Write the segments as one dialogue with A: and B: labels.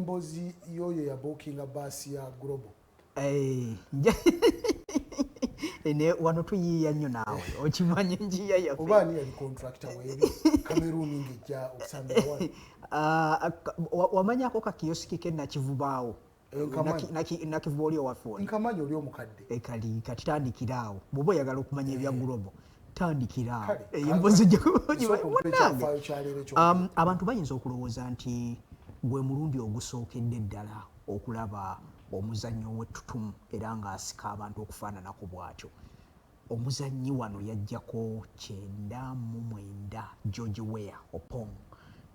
A: omulombozi yoyo ya bookinga baasi ya Global.
B: Ene wano tuyiya nnyo naawe okimanye njiya yaffe.
A: Oba ani yali contractor weebi Cameroon ng'ejja okusambira wano.
B: Wamanyako kakiyosiki ke nakivubaawo. Nakivuba oli owaffe.
A: Nkamanyi oli omukadde.
B: Kati tandikira awo. Bw'oba oyagala okumanya ebya Global. Tandikira awo. Empozi abantu bayinza okulowooza nti gwe mulundi ogusookedde ddala okulaba omuzannyo w'ettutumu era ng'asika abantu okufaananako bw'atyo. Omuzannyi wano yajjako 99 George Weah Opong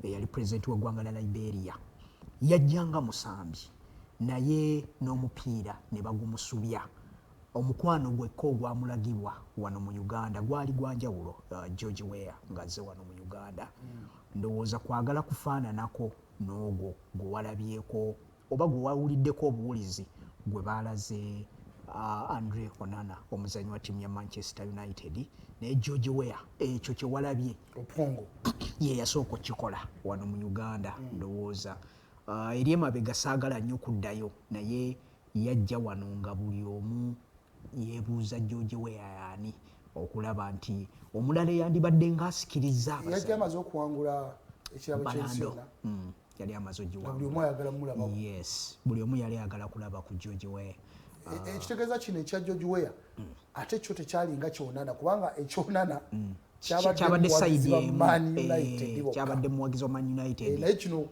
B: eyali pulezidenti w'eggwanga lya Liberia. Yajjanga musambi naye n'omupiira ne bagumusubya. Omukwano gwekka ogwamulagibwa wano mu Uganda gwali gwanjawulo. George Weah ng'azze wano mu Uganda. Ndowooza kwagala kufaananako n'ogwo gwe walabyeko oba gwe wawuliddeko obuwulizi gwe baalaze Andre Onana omuzannyi wa ttiimu ya Manchester United naye George Weah ekyo kye walabye
A: Opongo
B: ye yasooka okukikola wano mu Uganda. Ndowooza eri emabega saagala nnyo kuddayo naye yajja wano nga buli omu yeebuuza George Weah yaani okulaba nti omulala yandibadde ng'asikiriza
A: yajja amaze okuwangula ekirabo ky'ensonga.
B: Yali amaze ogiwangula.
A: Buli omu ayagala mulaba.
B: Yes, buli omu yali ayagala kulaba ku George Weah.
A: Ekitegeeza kino ekya George Weah ate kyo tekyalinga kyonana kubanga ekyonana
B: kyabadde sayidi emu kyabadde muwagizi wa Man United.
A: Naye kino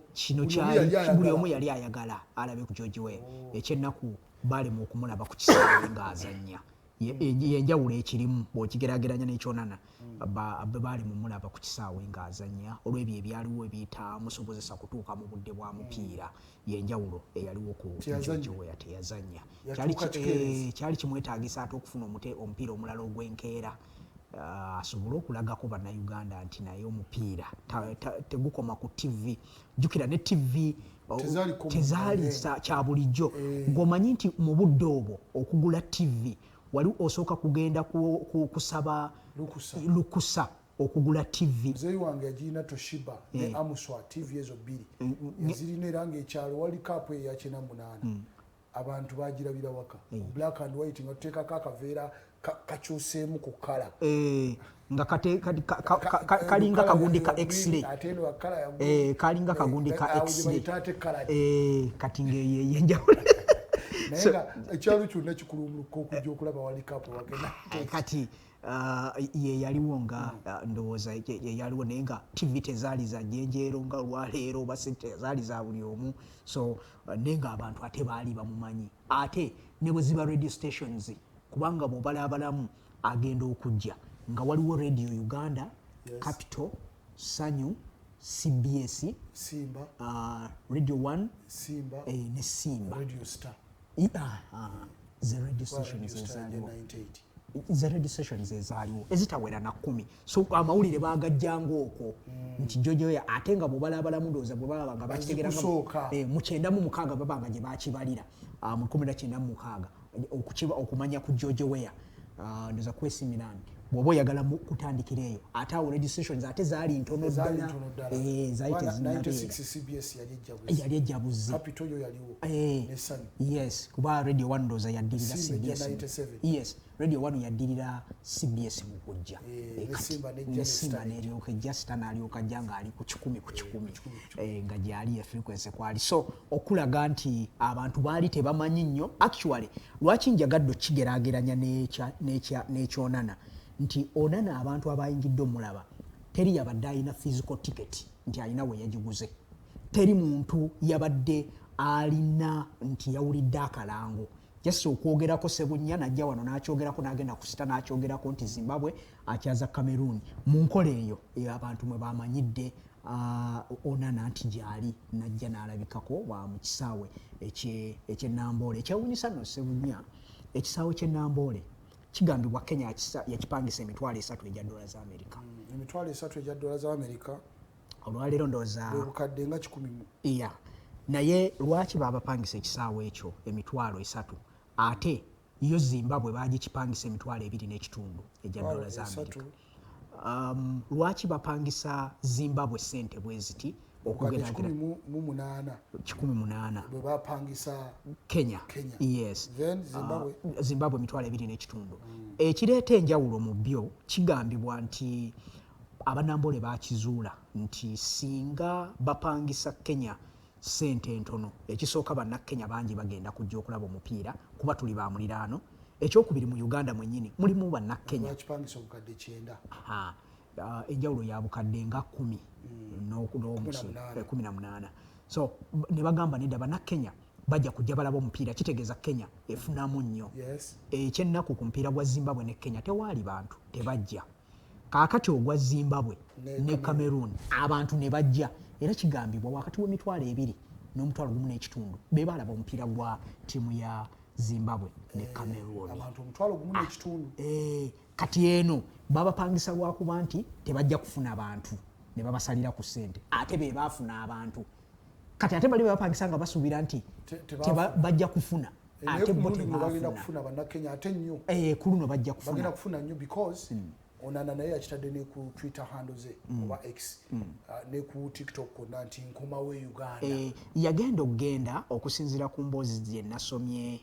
B: buli omu yali ayagala alabe ku George Weah. Ekyennaku balema okumulaba ku kisaawe ng'azannya. Yenjawulo ekirimu bw'okigeraageranya n'ekyonana baali mumulaba ku kisaawe ng'azannya olw'ebyo ebyaliwo ebitamusobozesa kutuuka mu budde bwa mupiira. Yenjawulo eyaliwo ku George Weah teyazannya. Kyali kimwetaagisa ate okufuna omupiira omulala ogw'enkeera asobole okulagako bannayuganda nti naye omupiira tegukoma ku TV. Jjukira ne TV tezaali kya bulijjo. Ng'omanyi nti mu budde obwo okugula TV wali osooka kugenda kusaba lukusa okugula TV.
A: Muzeeyi wange yagirina Toshiba ne Amuswa TV ezo bbiri yazirina era ng'ekyalo wali kaapu eya 98 abantu bagirabira waka black and white nga tuteekako akaveera kakyuseemu ku kala
B: nga kalinga kagundi ka X-ray kalinga kagundi ka X-ray kati ng'eyenjawulo
A: naye nga ekyalo kyonna kikulumuluka okujja okulaba wali kaapu wagenda
B: kati ye yaliwo nga ndowooza yaliwo naye nga TV tezaali za jjenjeero nga olwaleero oba tezaali za buli omu. So naye nga abantu ate baali bamumanyi ate ne bwe ziba radio stations kubanga bw'obalaabalamu agenda okujja nga waliwo Radio Uganda, Capital, Sanyu, CBS,
A: Simba,
B: Radio 1,
A: Simba,
B: ne Simba,
A: Radio Star.
B: The radio stations ezaaliwo. The radio stations ezaaliwo ezitawera na 10. So amawulire baagajjanga okwo nti George Weah ate nga bw'obalaabalamu ndowooza bwe baba nga bakitegeranga mu 96 babanga gye baakibalira mu 1996 okumanya ku George Weah ndowooza kwesimirani bw'oba oyagala kutandikira eyo ate awo radio stations ate zaali ntono ddala zaali yali ejjabuzi. Yes kuba Radio 1 ndowooza yaddirira CBS. Yes Radio 1 yaddirira CBS mu kujja ne Simba n'eryoka ejja Star n'alyoka ajja ng'ali ku 10 nga gyali frequency kwali. So okulaga nti abantu baali tebamanyi nnyo. Actually lwaki njagadde okigeraageranya n'ekyonana nti Onana abantu abayingidde omulaba teri yabadde alina physical ticket nti alina we yagiguze. Teri muntu yabadde alina nti yawulidde akalango. Just okwogerako Sebunya najja wano n'akyogerako n'agenda ku Star n'akyogerako nti Zimbabwe akyaza Cameroon. Mu nkola eyo abantu mwe bamanyidde Onana nti gyali najja n'alabikako wa mu kisaawe eky'Ennamboole ekyawunyisa no Sebunya. Ekisaawe ky'Ennamboole kigambibwa Kenya yakipangisa $3 egya dola za Amerika.
A: $3 egya dola za Amerika
B: olwaleero ndowooza
A: bukadde nga 10.
B: Iya naye lwaki baabapangisa ekisaawe ekyo $3 ate yo Zimbabwe baagikipangisa $2.2 egya dola za Amerika. Lwaki bapangisa Zimbabwe ssente bwe ziti okugeragera
A: 18 bwe bapangisa
B: Kenya. Yes.
A: Then
B: Zimbabwe emitwalo 2.5. Ekireeta enjawulo mu byo kigambibwa nti abanambole bakizuula nti singa bapangisa Kenya sente entono ekisooka bannakenya bangi bagenda kujja okulaba omupiira kuba tuli ba muliraano. Ekyokubiri mu Uganda mwennyini mulimu bannakenya
A: bakipangisa obukadde 9.
B: Enjawulo ya bukadde nga 10 18. So ne bagamba nedda bannakenya bajja kujja balaba omupiira kitegeeza Kenya efunamu nnyo. Ekyennaku ku mupiira gwa Zimbabwe ne Kenya tewaali bantu tebajja. Kaakati ogwa Zimbabwe ne Cameroon abantu ne bajja era kigambibwa wakati w'emitwalo 2 n'omutwalo 1.5 be balaba omupiira gwa ttiimu ya Zimbabwe ne Cameroon.
A: Abantu omutwalo 1.5.
B: Kati eno babapangisa lwakuba nti tebajja kufuna abantu ne babasalira ku ssente ate be baafuna abantu. Kati ate bali bapangisa nga basuubira nti bajja kufuna ate bo
A: tebafuna bannakenya ate nnyo.
B: Ku luno bajja
A: bagenda kufuna nnyo because onana naye yakitadde ne ku Twitter handle ze oba X ne ku TikTok konna nti nkomawo Uganda.
B: Yagenda okusinziira ku mboozi gye nasomye